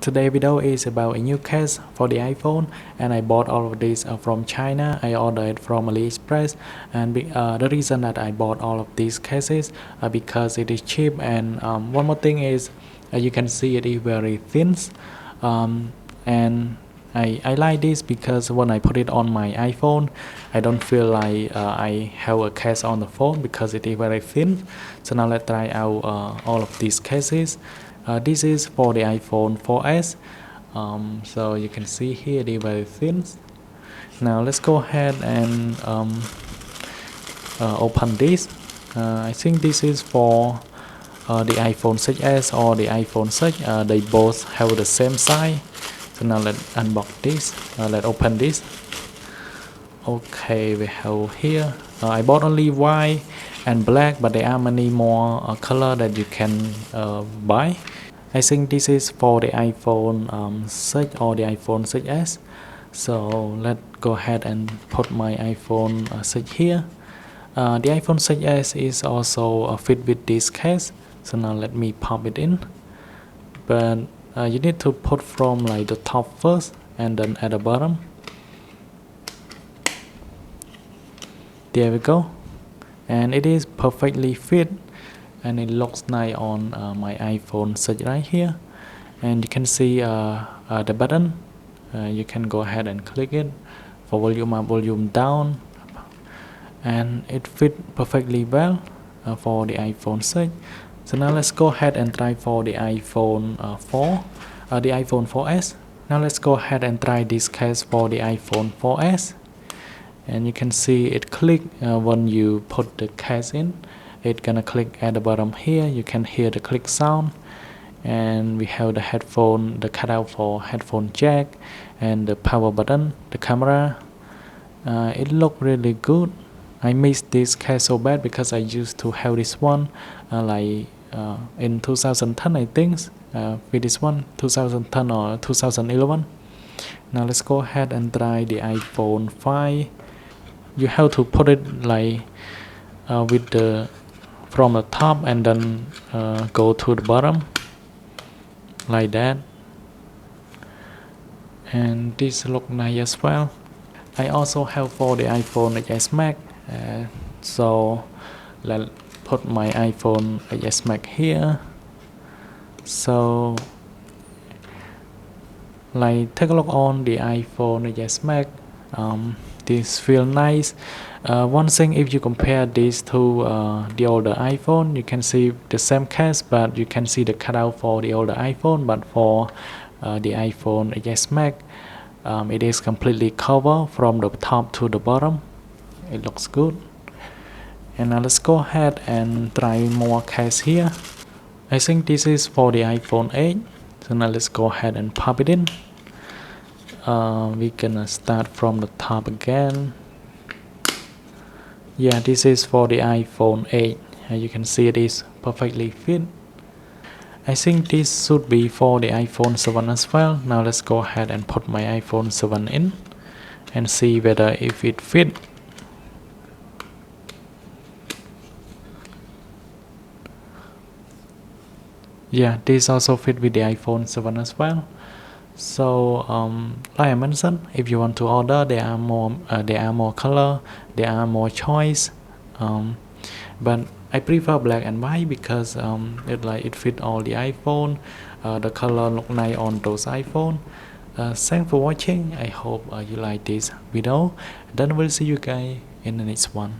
Today's video is about a new case for the iPhone, and I bought all of these from China. I ordered it from AliExpress, and the reason that I bought all of these cases because it is cheap. And one more thing is, you can see it is very thin, and I like this because when I put it on my iPhone, I don't feel like I have a case on the phone because it is very thin. So now let's try out all of these cases. This is for the iPhone 4S. So you can see here it is very thin. Now let's go ahead and open this. I think this is for the iPhone 6s or the iPhone 6. They both have the same size. So now let's unbox this. Let's open this. Okay, we have here. I bought only white and black, but there are many more color that you can buy. I think this is for the iPhone 6 or the iPhone 6s. So let's go ahead and put my iPhone 6 here. The iPhone 6s is also fit with this case. So now let me pop it in. But you need to put from like the top first and then at the bottom. There we go. And it is perfectly fit, and it looks nice on my iPhone 6 right here. And you can see the button. You can go ahead and click it for volume up, volume down, and it fits perfectly well for the iPhone 6. So now let's go ahead and try for the iPhone 4, the iPhone 4S. Now let's go ahead and try this case for the iPhone 4S. And you can see it click when you put the case in. It's gonna click at the bottom here. You can hear the click sound. And we have the headphone, the cutout for headphone jack, and the power button, the camera. It looked really good. I missed this case so bad because I used to have this one in 2010, I think, with this one 2010 or 2011. Now let's go ahead and try the iPhone 5. You have to put it like with the from the top and then go to the bottom like that. And this look nice as well. I also have for the iPhone XS Max. So let's put my iPhone XS Max here. So like take a look on the iPhone XS Max. This feel nice. One thing, if you compare this to the older iPhone, you can see the same case, but you can see the cutout for the older iPhone. But for the iPhone XS Max, it is completely covered from the top to the bottom. It looks good. And now let's go ahead and try more case here. I think this is for the iPhone 8. So now let's go ahead and pop it in. We're gonna start from the top again. Yeah, this is for the iPhone 8. You can see it is perfectly fit. I think this should be for the iPhone 7 as well. Now let's go ahead and put my iPhone 7 in and see whether if it fit. Yeah, this also fit with the iPhone 7 as well. So like I mentioned, if you want to order, there are more color, there are more choice, but I prefer black and white because it fit all the iPhone. The color look nice on those iPhone. Thanks for watching. I hope you like this video. Then we'll see you guys in the next one.